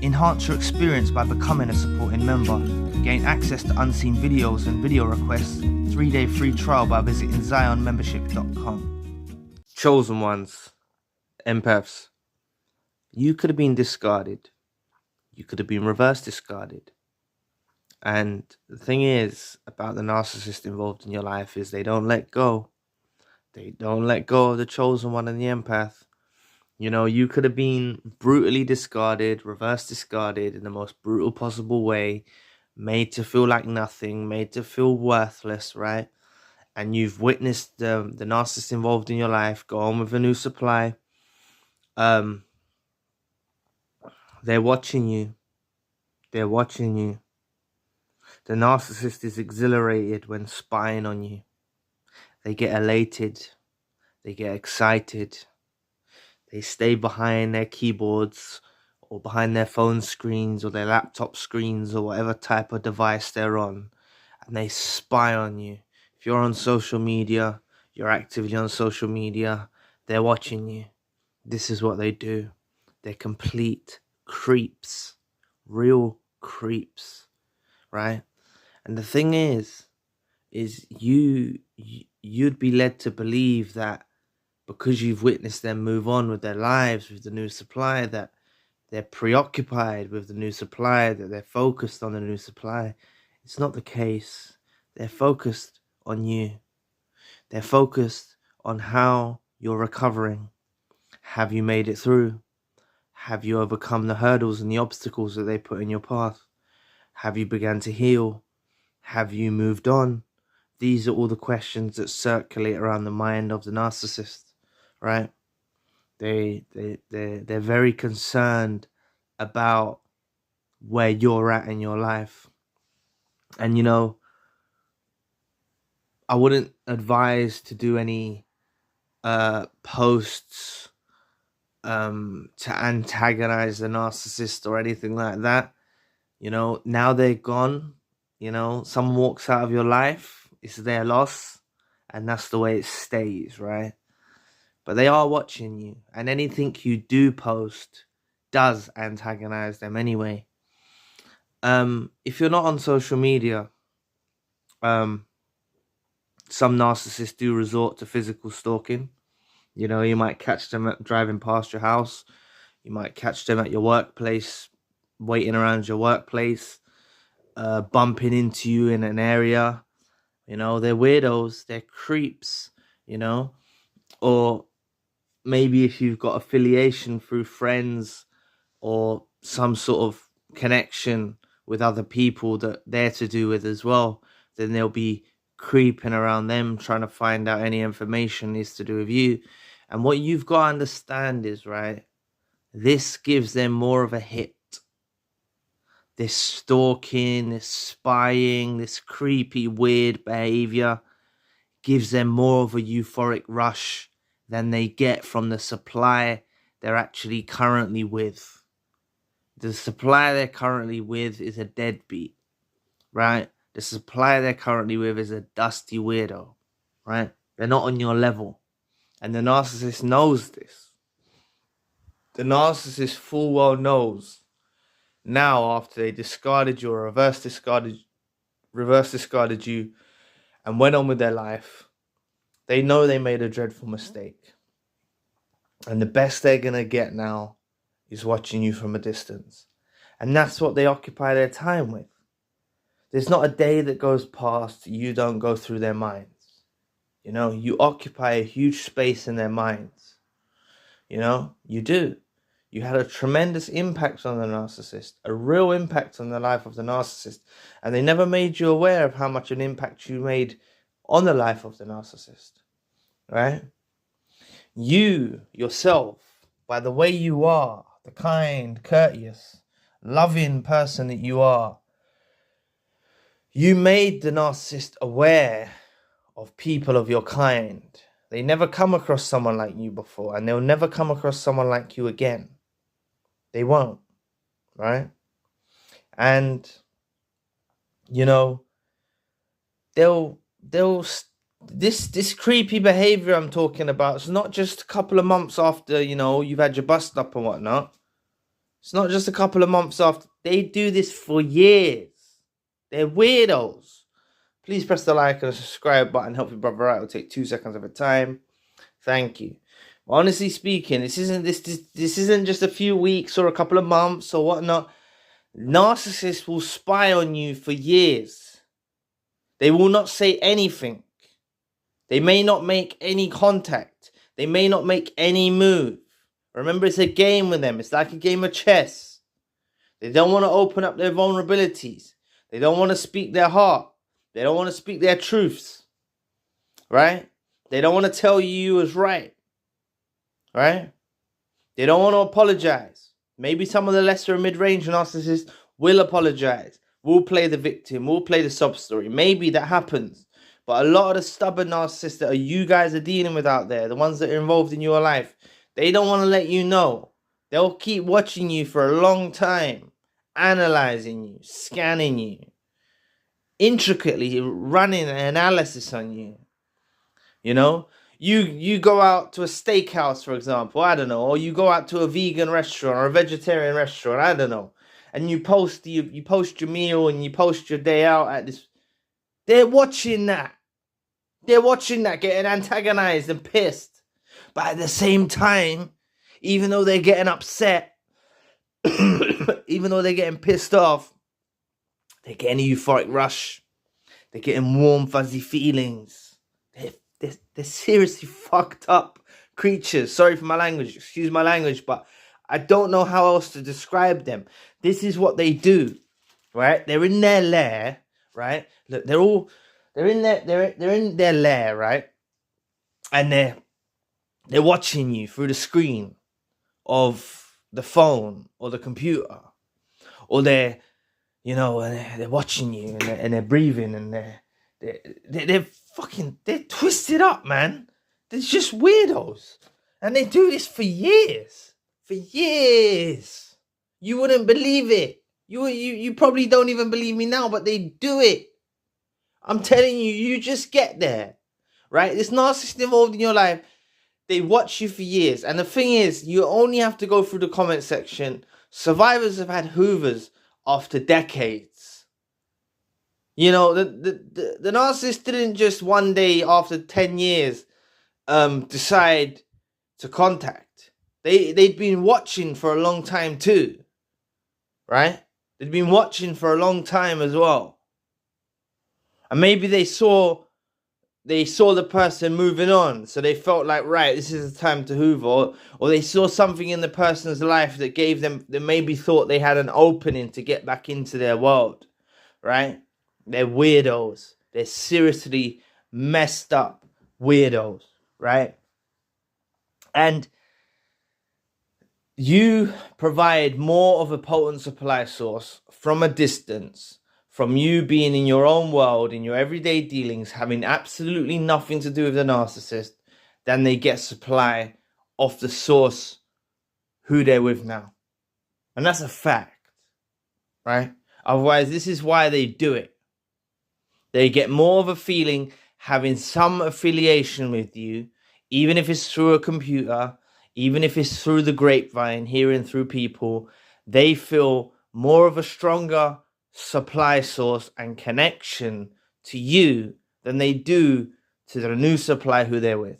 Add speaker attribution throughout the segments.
Speaker 1: Enhance your experience by becoming a supporting member. Gain access to unseen videos and video requests. 3-day free trial by visiting zionmembership.com. Chosen ones, empaths. You could have been discarded. You could have been reverse discarded. And the thing is about the narcissist involved in your life is they don't let go. They don't let go of the chosen one and the empath. You know, you could have been brutally discarded, reverse discarded in the most brutal possible way, made to feel like nothing, made to feel worthless, right? And you've witnessed the narcissist involved in your life go on with a new supply. They're watching you. They're watching you. The narcissist is exhilarated when spying on you. They get elated. They get excited. They stay behind their keyboards or behind their phone screens or their laptop screens or whatever type of device they're on, and they spy on you. If you're on social media, you're actively on social media, they're watching you. This is what they do. They're complete creeps. Real creeps, right? And the thing is you'd be led to believe that because you've witnessed them move on with their lives, with the new supply, that they're preoccupied with the new supply, that they're focused on the new supply. It's not the case. They're focused on you. They're focused on how you're recovering. Have you made it through? Have you overcome the hurdles and the obstacles that they put in your path? Have you begun to heal? Have you moved on? These are all the questions that circulate around the mind of the narcissist, right? They're very concerned about where you're at in your life. And, you know, I wouldn't advise to do any posts to antagonize the narcissist or anything like that. You know, now they're gone. You know, someone walks out of your life, it's their loss, and that's the way it stays, right? But they are watching you, and anything you do post does antagonize them anyway. If you're not on social media, some narcissists do resort to physical stalking. You know, you might catch them driving past your house. You might catch them at your workplace, waiting around your workplace, bumping into you in an area. You know, they're weirdos, they're creeps, you know. Or maybe if you've got affiliation through friends or some sort of connection with other people that they're to do with as well, then they'll be creeping around them trying to find out any information is to do with you. And what you've got to understand is, right, this gives them more of a hit. This stalking, this spying, this creepy, weird behavior gives them more of a euphoric rush than they get from the supply they're actually currently with. The supply they're currently with is a deadbeat, right? The supply they're currently with is a dusty weirdo, right? They're not on your level. And the narcissist knows this. The narcissist full well knows now, after they discarded you or reverse discarded you and went on with their life, they know they made a dreadful mistake. And the best they're going to get now is watching you from a distance. And that's what they occupy their time with. There's not a day that goes past you don't go through their minds. You know, you occupy a huge space in their minds. You know, you do. You had a tremendous impact on the narcissist, a real impact on the life of the narcissist. And they never made you aware of how much an impact you made on the life of the narcissist, right? You, yourself, by the way you are, the kind, courteous, loving person that you are, you made the narcissist aware of people of your kind. They never come across someone like you before, and they'll never come across someone like you again. They won't, right? And, you know, this creepy behavior I'm talking about, it's not just a couple of months after, you know, you've had your bust up and whatnot. It's not just a couple of months after. They do this for years. They're weirdos. Please press the like and subscribe button. Help your brother out. It'll take 2 seconds of a time. Thank you. Honestly speaking, this isn't just a few weeks or a couple of months or whatnot. Narcissists will spy on you for years. They will not say anything. They may not make any contact. They may not make any move. Remember, it's a game with them. It's like a game of chess. They don't want to open up their vulnerabilities. They don't want to speak their heart. They don't want to speak their truths. Right? They don't want to tell you you was right. Right? They don't want to apologize. Maybe some of the lesser mid-range narcissists will apologize. Will play the victim. Will play the sob story. Maybe that happens. But a lot of the stubborn narcissists that you guys are dealing with out there, the ones that are involved in your life, they don't want to let you know. They'll keep watching you for a long time, analyzing you, scanning you, intricately running an analysis on you. You know, you go out to a steakhouse, for example, I don't know, or you go out to a vegan restaurant or a vegetarian restaurant, I don't know, and you post your meal and you post your day out at this. They're watching that. They're watching that, getting antagonized and pissed. But at the same time, even though they're getting upset, even though they're getting pissed off, they're getting a euphoric rush. They're getting warm, fuzzy feelings. They're seriously fucked up creatures. Sorry for my language. Excuse my language, but I don't know how else to describe them. This is what they do, right? They're in their lair, right? Look, they're in their lair, right? And they're watching you through the screen of the phone or the computer, or they're watching you and they're breathing and they're twisted up, man. They're just weirdos, and they do this for years. For years, you wouldn't believe it. You probably don't even believe me now, but they do it. I'm telling you, you just get there, right? This narcissist involved in your life, they watch you for years. And the thing is, you only have to go through the comment section. Survivors have had hoovers after decades. You know, the narcissist didn't just one day after 10 years decide to contact. They'd been watching for a long time too, right? They'd been watching for a long time as well. And maybe they saw the person moving on, so they felt like, right, this is the time to hoover, or they saw something in the person's life that gave them, that maybe thought they had an opening to get back into their world, right? They're weirdos. They're seriously messed up weirdos, right? And you provide more of a potent supply source from a distance, from you being in your own world, in your everyday dealings, having absolutely nothing to do with the narcissist, than they get supply off the source who they're with now. And that's a fact, right? Otherwise, this is why they do it. They get more of a feeling having some affiliation with you, even if it's through a computer, even if it's through the grapevine, hearing through people. They feel more of a stronger supply source and connection to you than they do to the new supply who they're with.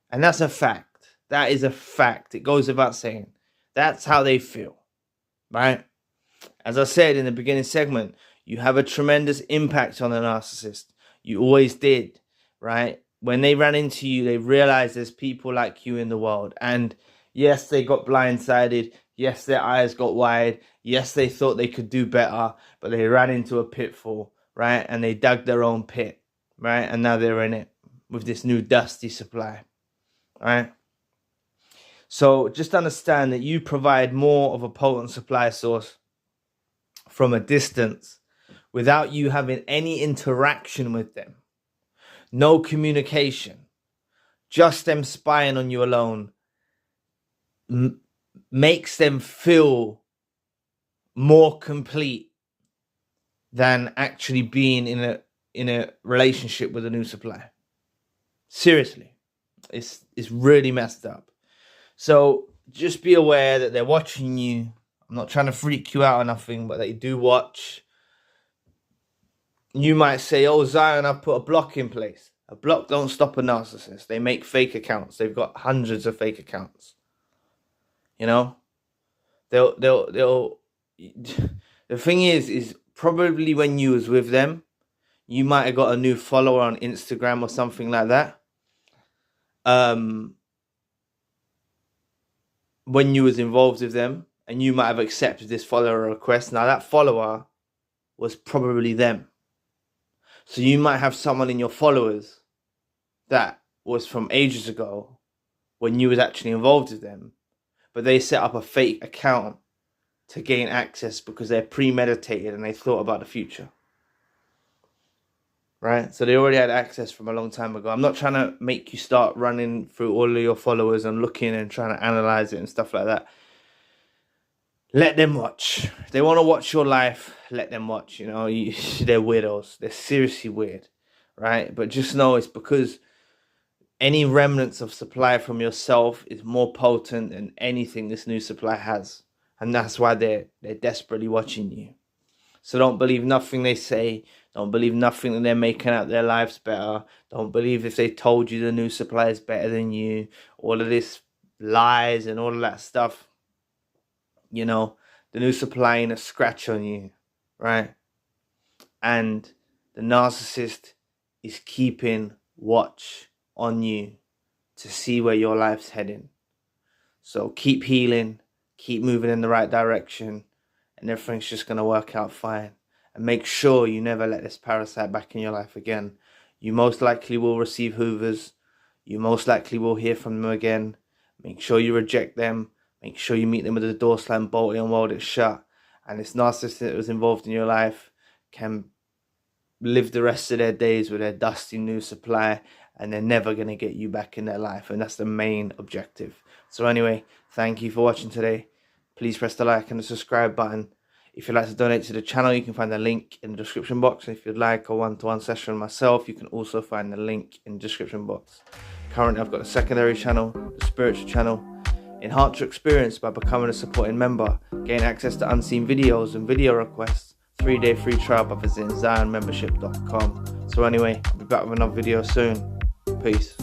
Speaker 1: And that's a fact. That is a fact. It goes without saying. That's how they feel, right? As I said in the beginning segment, you have a tremendous impact on a narcissist. You always did, right? When they ran into you, they realized there's people like you in the world. And yes, they got blindsided. Yes, their eyes got wide. Yes, they thought they could do better, but they ran into a pitfall, right? And they dug their own pit, right? And now they're in it with this new dusty supply, right? So just understand that you provide more of a potent supply source from a distance without you having any interaction with them. No communication. Just them spying on you alone makes them feel more complete than actually being in a relationship with a new supply. Seriously, it's really messed up. So just be aware that they're watching you I'm not trying to freak you out or nothing, but they do watch. You might say, oh, Zion, I've put a block in place. A block don't stop a narcissist. They make fake accounts. They've got hundreds of fake accounts. You know? They'll the thing is probably when you was with them, you might have got a new follower on Instagram or something like that. When you was involved with them, and you might have accepted this follower request. Now that follower was probably them. So you might have someone in your followers that was from ages ago when you was actually involved with them, but they set up a fake account to gain access because they're premeditated and they thought about the future. Right? So they already had access from a long time ago. I'm not trying to make you start running through all of your followers and looking and trying to analyze it and stuff like that. Let them watch. If they want to watch your life, let them watch. You know, they're weirdos. They're seriously weird, right? But just know it's because any remnants of supply from yourself is more potent than anything this new supply has. And that's why they're desperately watching you. So don't believe nothing they say. Don't believe nothing that they're making out their lives better. Don't believe if they told you the new supply is better than you. All of this lies and all of that stuff. You know, the new supply ain't a scratch on you, right? And the narcissist is keeping watch on you to see where your life's heading. So keep healing, keep moving in the right direction, and everything's just going to work out fine. And make sure you never let this parasite back in your life again. You most likely will receive hoovers. You most likely will hear from them again. Make sure you reject them. Make sure you meet them with the door slammed, bolted and welded shut. And this narcissist that was involved in your life can live the rest of their days with their dusty new supply, and they're never going to get you back in their life. And that's the main objective. So anyway, thank you for watching today. Please press the like and the subscribe button. If you'd like to donate to the channel, you can find the link in the description box. If you'd like a one-to-one session with myself, you can also find the link in the description box. Currently, I've got a secondary channel, the spiritual channel. Enhance your experience by becoming a supporting member. Gain access to unseen videos and video requests. 3-day free trial by visiting ZionMembership.com. So anyway, I'll be back with another video soon. Peace.